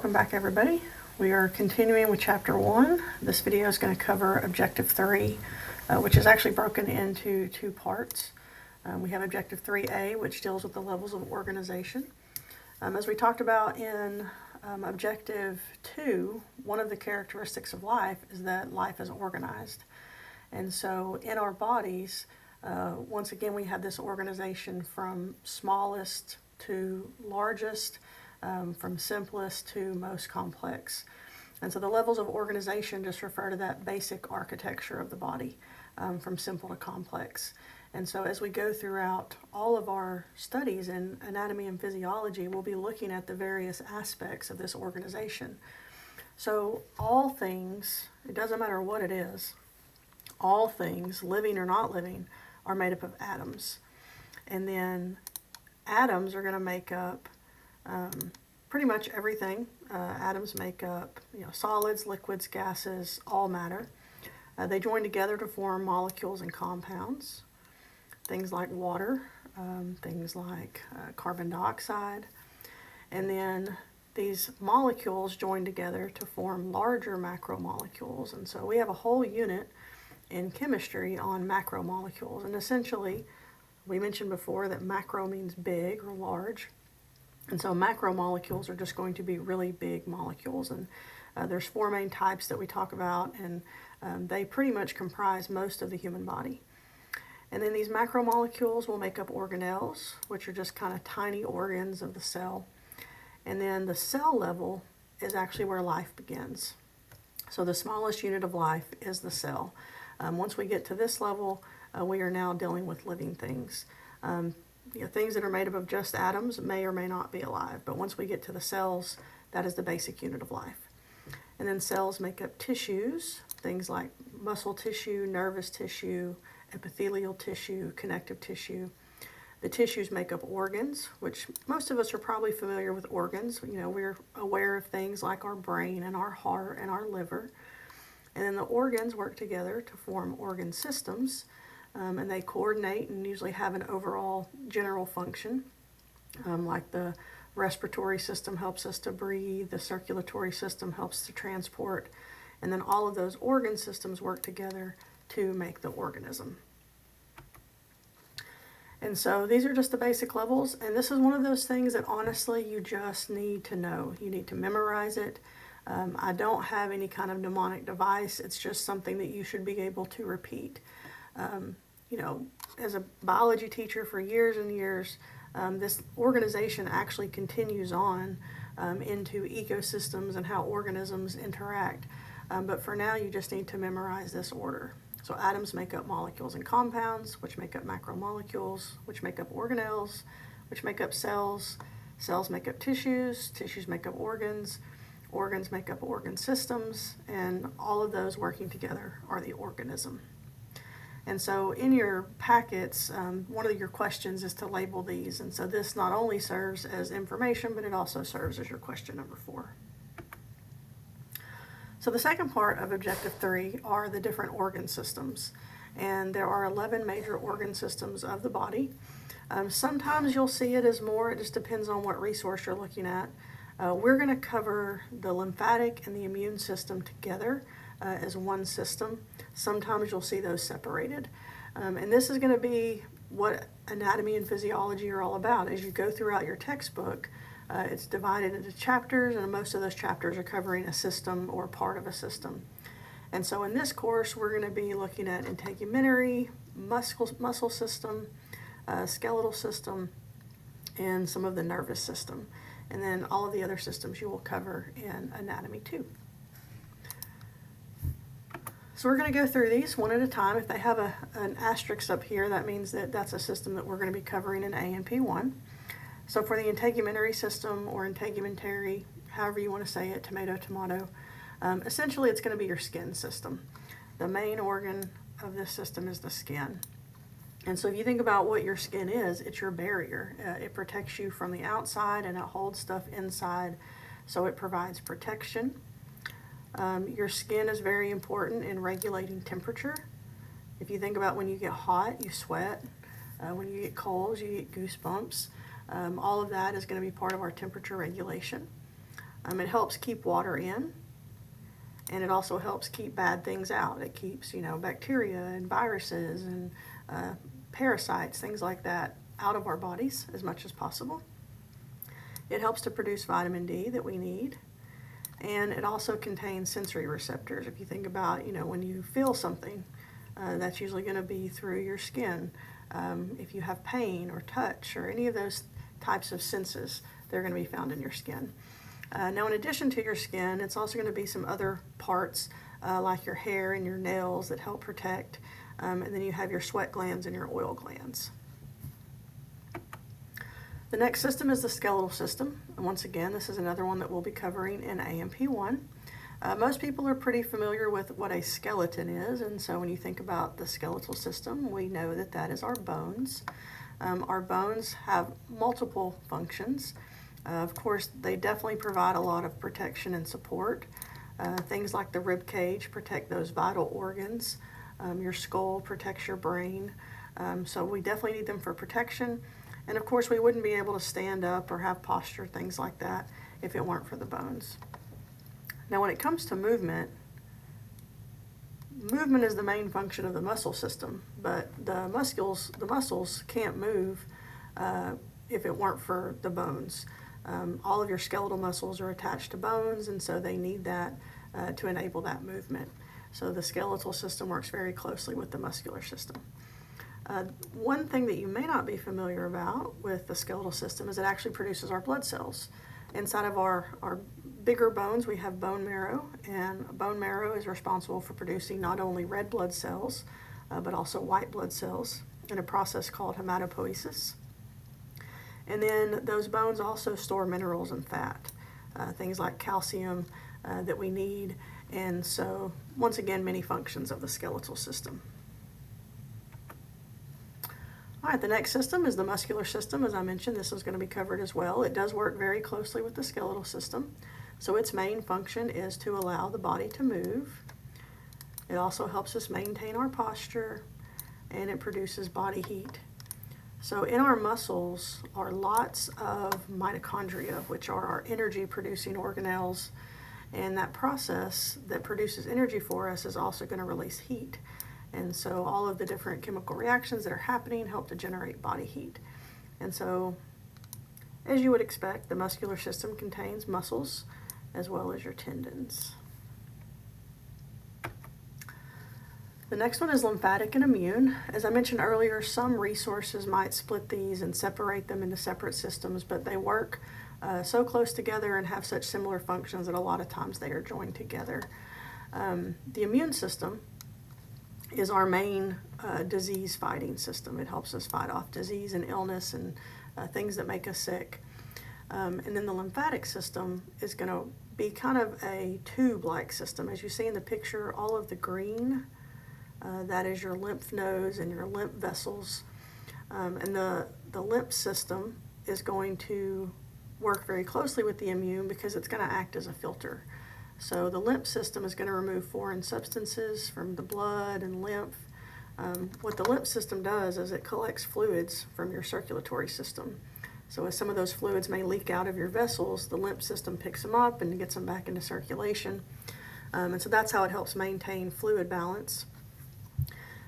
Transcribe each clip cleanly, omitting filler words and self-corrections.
welcome back everybody. We are continuing with chapter 1. This video is going to cover objective 3, which is actually broken into two parts. We have objective 3A, which deals with the levels of organization. As we talked about in objective 2, one of the characteristics of life is that life is organized. And so in our bodies, once again, we have this organization from smallest to largest, from simplest to most complex. And so the levels of organization just refer to that basic architecture of the body, from simple to complex. And so as we go throughout all of our studies in anatomy and physiology, we'll be looking at the various aspects of this organization. So all things, it doesn't matter what it is, all things, living or not living, are made up of atoms. And then atoms are going to make up pretty much everything. Atoms make up solids, liquids, gases, all matter. They join together to form molecules and compounds. Things like water, things like carbon dioxide. And then these molecules join together to form larger macromolecules. And so we have a whole unit in chemistry on macromolecules. And essentially, we mentioned before that macro means big or large. And so macromolecules are just going to be really big molecules. And there's 4 main types that we talk about, and they pretty much comprise most of the human body. And then these macromolecules will make up organelles, which are just kind of tiny organs of the cell. And then the cell level is actually where life begins. So the smallest unit of life is the cell. Once we get to this level, we are now dealing with living things. Things that are made up of just atoms may or may not be alive, but once we get to the cells, that is the basic unit of life. And then cells make up tissues, things like muscle tissue, nervous tissue, epithelial tissue, connective tissue. The tissues make up organs, which most of us are probably familiar with organs. We're aware of things like our brain and our heart and our liver. And then the organs work together to form organ systems. And they coordinate and usually have an overall general function, like the respiratory system helps us to breathe, the circulatory system helps to transport, and then all of those organ systems work together to make the organism. And so these are just the basic levels, and this is one of those things that honestly you just need to know. You need to memorize it. I don't have any kind of mnemonic device. It's just something that you should be able to repeat. As a biology teacher for years and years, this organization actually continues on into ecosystems and how organisms interact. But for now, you just need to memorize this order. So atoms make up molecules and compounds, which make up macromolecules, which make up organelles, which make up cells. Cells make up tissues, tissues make up organs, organs make up organ systems, and all of those working together are the organism. And so in your packets, one of your questions is to label these. And so this not only serves as information, but it also serves as your question number 4. So the second part of objective 3 are the different organ systems. And there are 11 major organ systems of the body. Sometimes you'll see it as more, it just depends on what resource you're looking at. We're going to cover the lymphatic and the immune system together as one system. Sometimes you'll see those separated. And this is going to be what anatomy and physiology are all about. As you go throughout your textbook, it's divided into chapters, and most of those chapters are covering a system or part of a system. And so in this course, we're going to be looking at integumentary, muscle system, skeletal system, and some of the nervous system. And then all of the other systems you will cover in anatomy too. So we're going to go through these one at a time. If they have an asterisk up here, that means that that's a system that we're going to be covering in A and P1. So for the integumentary system or integumentary, however you want to say it, tomato, tomato, essentially it's going to be your skin system. The main organ of this system is the skin. And so if you think about what your skin is, it's your barrier. It protects you from the outside and it holds stuff inside, so it provides protection. Your skin is very important in regulating temperature. If you think about when you get hot, you sweat. When you get cold, you get goosebumps. All of that is going to be part of our temperature regulation. It helps keep water in, and it also helps keep bad things out. It keeps, bacteria and viruses and parasites, things like that, out of our bodies as much as possible. It helps to produce vitamin D that we need. And it also contains sensory receptors. If you think about, when you feel something, that's usually going to be through your skin. If you have pain or touch or any of those types of senses, they're going to be found in your skin. Now, in addition to your skin, it's also going to be some other parts like your hair and your nails that help protect. And then you have your sweat glands and your oil glands. The next system is the skeletal system. And once again, this is another one that we'll be covering in A&P1. Most people are pretty familiar with what a skeleton is, and so when you think about the skeletal system, we know that that is our bones. Our bones have multiple functions. Of course, they definitely provide a lot of protection and support. Things like the rib cage protect those vital organs. Your skull protects your brain. So we definitely need them for protection. And of course, we wouldn't be able to stand up or have posture, things like that, if it weren't for the bones. Now, when it comes to movement is the main function of the muscle system, but the muscles can't move if it weren't for the bones. All of your skeletal muscles are attached to bones, and so they need that to enable that movement. So the skeletal system works very closely with the muscular system. One thing that you may not be familiar about with the skeletal system is it actually produces our blood cells. Inside of our bigger bones, we have bone marrow, and bone marrow is responsible for producing not only red blood cells, but also white blood cells in a process called hematopoiesis. And then those bones also store minerals and fat, things like calcium that we need, and so once again, many functions of the skeletal system. All right, the next system is the muscular system. As I mentioned, this is going to be covered as well. It does work very closely with the skeletal system. So its main function is to allow the body to move. It also helps us maintain our posture, and it produces body heat. So in our muscles are lots of mitochondria, which are our energy-producing organelles, and that process that produces energy for us is also going to release heat. And so all of the different chemical reactions that are happening help to generate body heat. And so, as you would expect, the muscular system contains muscles as well as your tendons. The next one is lymphatic and immune. As I mentioned earlier, some resources might split these and separate them into separate systems, but they work so close together and have such similar functions that a lot of times they are joined together. The immune system is our main disease fighting system. It helps us fight off disease and illness and things that make us sick. And then the lymphatic system is going to be kind of a tube-like system. As you see in the picture, all of the green, that is your lymph nodes and your lymph vessels. And the lymph system is going to work very closely with the immune because it's going to act as a filter. So the lymph system is going to remove foreign substances from the blood and lymph. What the lymph system does is it collects fluids from your circulatory system. So as some of those fluids may leak out of your vessels, the lymph system picks them up and gets them back into circulation. And so that's how it helps maintain fluid balance.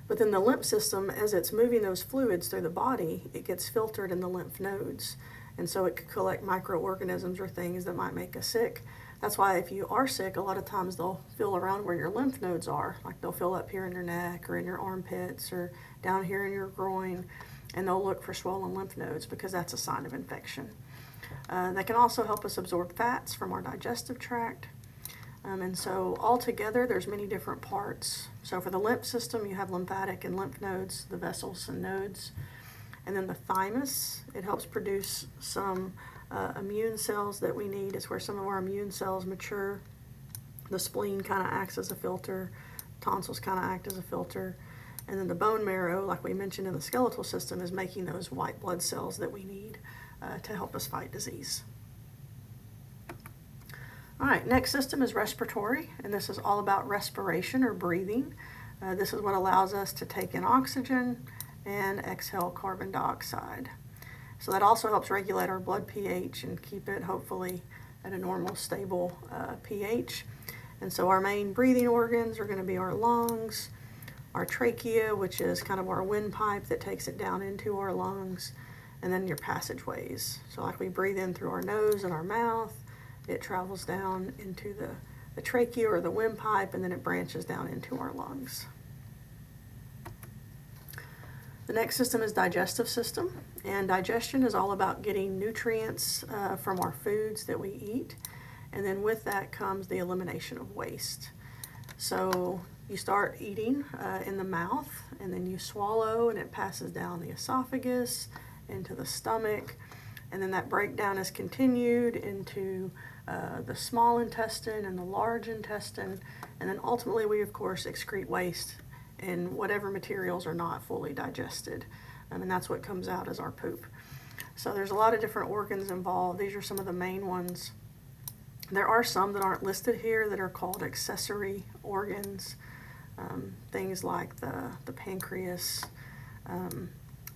But then the lymph system, as it's moving those fluids through the body, it gets filtered in the lymph nodes. And so it could collect microorganisms or things that might make us sick. That's why if you are sick, a lot of times they'll feel around where your lymph nodes are. Like they'll feel up here in your neck or in your armpits or down here in your groin, and they'll look for swollen lymph nodes because that's a sign of infection. They can also help us absorb fats from our digestive tract. And so altogether, there's many different parts. So for the lymph system, you have lymphatic and lymph nodes, the vessels and nodes. And then the thymus, it helps produce some immune cells that we need. It's where some of our immune cells mature. The spleen kind of acts as a filter. Tonsils kind of act as a filter. And then the bone marrow, like we mentioned in the skeletal system, is making those white blood cells that we need to help us fight disease. All right, next system is respiratory, and this is all about respiration or breathing. This is what allows us to take in oxygen and exhale carbon dioxide. So that also helps regulate our blood pH and keep it hopefully at a normal, stable pH. And so our main breathing organs are going to be our lungs, our trachea, which is kind of our windpipe that takes it down into our lungs, and then your passageways. So like we breathe in through our nose and our mouth, it travels down into the trachea or the windpipe, and then it branches down into our lungs. The next system is digestive system, and digestion is all about getting nutrients from our foods that we eat, and then with that comes the elimination of waste. So you start eating in the mouth, and then you swallow, and it passes down the esophagus into the stomach, and then that breakdown is continued into the small intestine and the large intestine, and then ultimately we of course excrete waste and whatever materials are not fully digested, and that's what comes out as our poop. So there's a lot of different organs involved. These are some of the main ones. There are some that aren't listed here that are called accessory organs, things like the pancreas,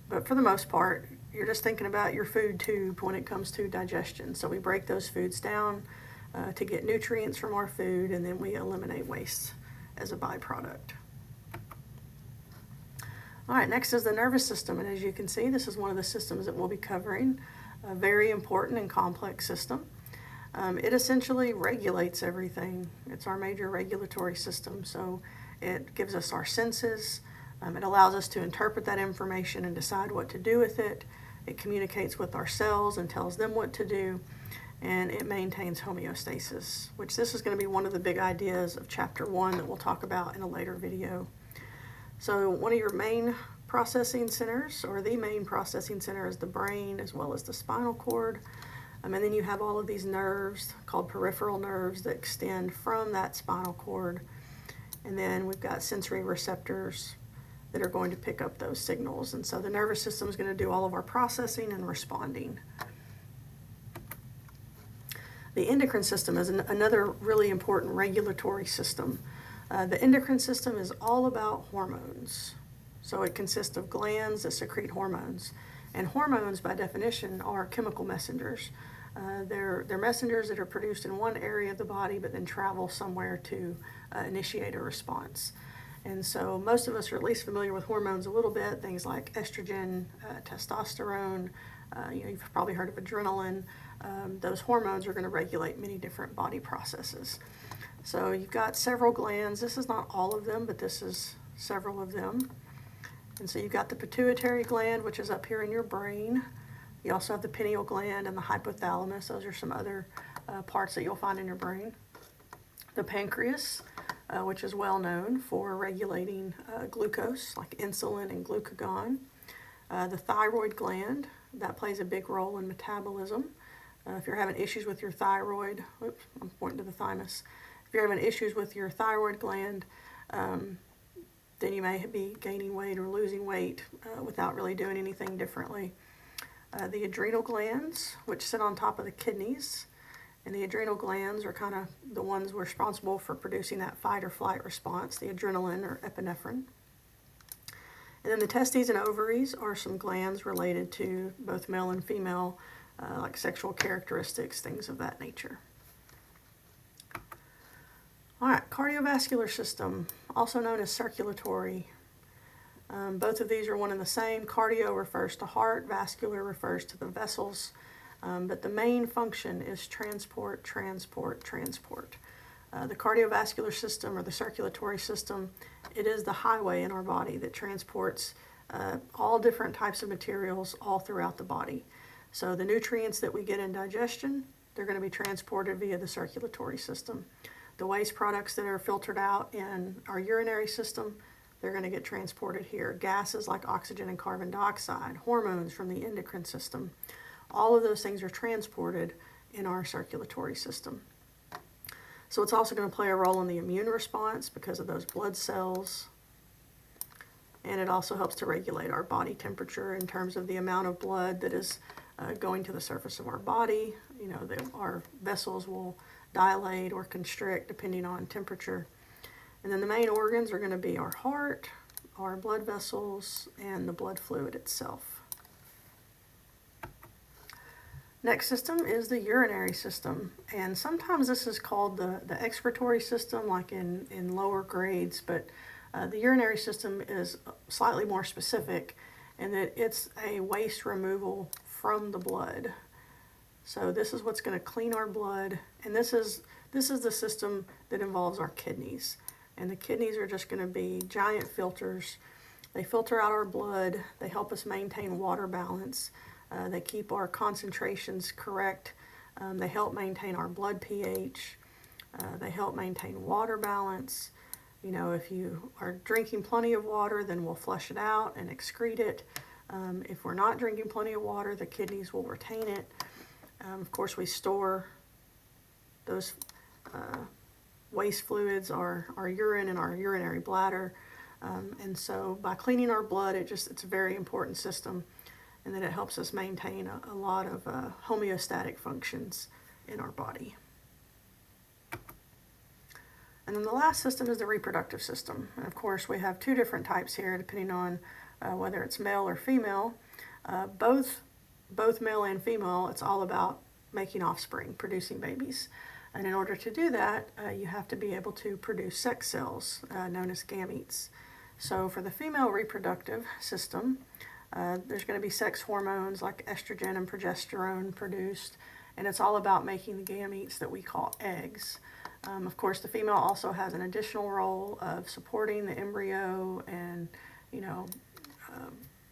but for the most part you're just thinking about your food tube when it comes to digestion. So we break those foods down to get nutrients from our food, and then we eliminate waste as a byproduct. All right, next is the nervous system, and as you can see, this is one of the systems that we'll be covering, a very important and complex system. It essentially regulates everything. It's our major regulatory system, so it gives us our senses. It allows us to interpret that information and decide what to do with it. It communicates with our cells and tells them what to do, and it maintains homeostasis, which this is going to be one of the big ideas of Chapter 1 that we'll talk about in a later video. So one of your main processing centers, or the main processing center, is the brain as well as the spinal cord. And then you have all of these nerves called peripheral nerves that extend from that spinal cord. And then we've got sensory receptors that are going to pick up those signals. And so the nervous system is going to do all of our processing and responding. The endocrine system is another really important regulatory system. The endocrine system is all about hormones. So it consists of glands that secrete hormones. And hormones, by definition, are chemical messengers. They're messengers that are produced in one area of the body but then travel somewhere to initiate a response. And so most of us are at least familiar with hormones a little bit, things like estrogen, testosterone, you've probably heard of adrenaline. Those hormones are going to regulate many different body processes. So you've got several glands. This is not all of them, but this is several of them. And so you've got the pituitary gland, which is up here in your brain. You also have the pineal gland and the hypothalamus. Those are some other parts that you'll find in your brain. The pancreas, which is well known for regulating glucose, like insulin and glucagon. The thyroid gland, that plays a big role in metabolism. If you're having issues with your thyroid, oops, I'm pointing to the thymus. If you're having issues with your thyroid gland, then you may be gaining weight or losing weight without really doing anything differently. The adrenal glands, which sit on top of the kidneys, and the adrenal glands are kind of the ones responsible for producing that fight or flight response, the adrenaline or epinephrine. And then the testes and ovaries are some glands related to both male and female, like sexual characteristics, things of that nature. All right, cardiovascular system, also known as circulatory. Both of these are one and the same. Cardio refers to heart, vascular refers to the vessels, but the main function is transport, transport, transport. The cardiovascular system, or the circulatory system, it is the highway in our body that transports all different types of materials all throughout the body. So the nutrients that we get in digestion, they're going to be transported via the circulatory system. The waste products that are filtered out in our urinary system, they're going to get transported here. Gases like oxygen and carbon dioxide, hormones from the endocrine system, all of those things are transported in our circulatory system. So it's also going to play a role in the immune response because of those blood cells. And it also helps to regulate our body temperature in terms of the amount of blood that is going to the surface of our body. You know, our vessels will dilate or constrict depending on temperature. And then the main organs are going to be our heart, our blood vessels, and the blood fluid itself. Next system is the urinary system, and sometimes this is called the excretory system, like in lower grades, but the urinary system is slightly more specific in that it's a waste removal from the blood. So this is what's going to clean our blood, and this is the system that involves our kidneys. And the kidneys are just going to be giant filters. They filter out our blood. They help us maintain water balance. They keep our concentrations correct. They help maintain our blood pH. They help maintain water balance. You know, if you are drinking plenty of water, then we'll flush it out and excrete it. If we're not drinking plenty of water, the kidneys will retain it. Of course, we store those waste fluids, our urine and our urinary bladder. And so by cleaning our blood, it's a very important system, and that it helps us maintain a lot of homeostatic functions in our body. And then the last system is the reproductive system. And of course, we have two different types here, depending on whether it's male or female. Both male and female, it's all about making offspring, producing babies. And in order to do that, you have to be able to produce sex cells, known as gametes. So for the female reproductive system, there's going to be sex hormones like estrogen and progesterone produced, and it's all about making the gametes that we call eggs. Of course, the female also has an additional role of supporting the embryo and,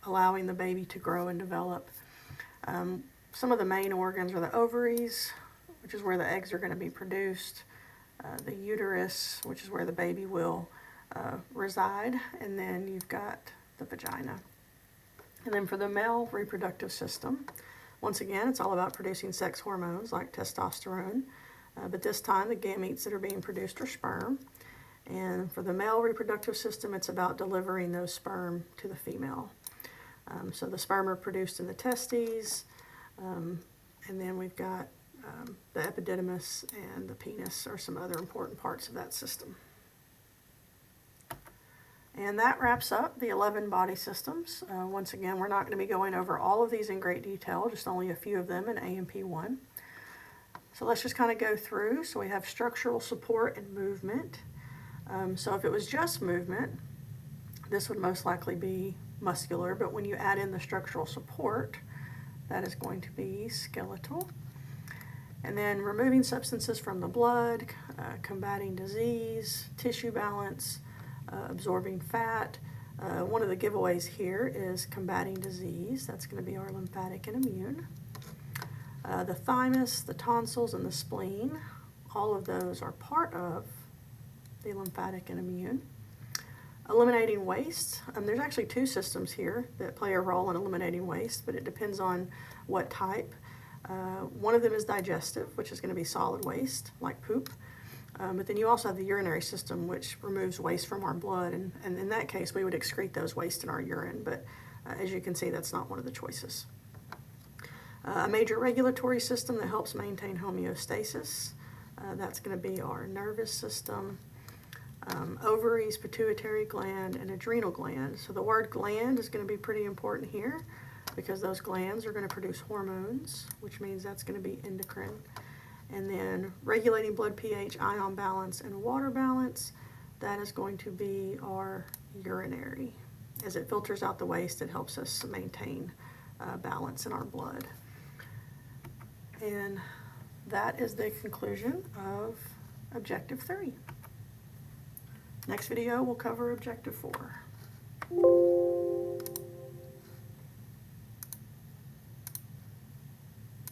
allowing the baby to grow and develop. Some of the main organs are the ovaries, which is where the eggs are going to be produced, the uterus, which is where the baby will reside, and then you've got the vagina. And then for the male reproductive system, once again, it's all about producing sex hormones like testosterone, but this time the gametes that are being produced are sperm. And for the male reproductive system, it's about delivering those sperm to the female. So the sperm are produced in the testes, and then we've got the epididymis and the penis are some other important parts of that system. And that wraps up the 11 body systems. Once again, we're not going to be going over all of these in great detail, just only a few of them in A&P1. So let's just kind of go through. So we have structural support and movement. So if it was just movement, this would most likely be muscular, but when you add in the structural support, that is going to be skeletal. And then removing substances from the blood, combating disease, tissue balance, absorbing fat. One of the giveaways here is combating disease. That's going to be our lymphatic and immune. The thymus, the tonsils, and the spleen, all of those are part of the lymphatic and immune. Eliminating waste. There's actually two systems here that play a role in eliminating waste, but it depends on what type. One of them is digestive, which is going to be solid waste, like poop. But then you also have the urinary system, which removes waste from our blood, and in that case, we would excrete those waste in our urine, but as you can see, that's not one of the choices. A major regulatory system that helps maintain homeostasis, that's going to be our nervous system, ovaries, pituitary gland, and adrenal gland. So the word gland is going to be pretty important here because those glands are going to produce hormones, which means that's going to be endocrine. And then regulating blood pH, ion balance, and water balance, that is going to be our urinary. As it filters out the waste, it helps us maintain balance in our blood. And that is the conclusion of Objective 3. Next video, we'll cover Objective 4.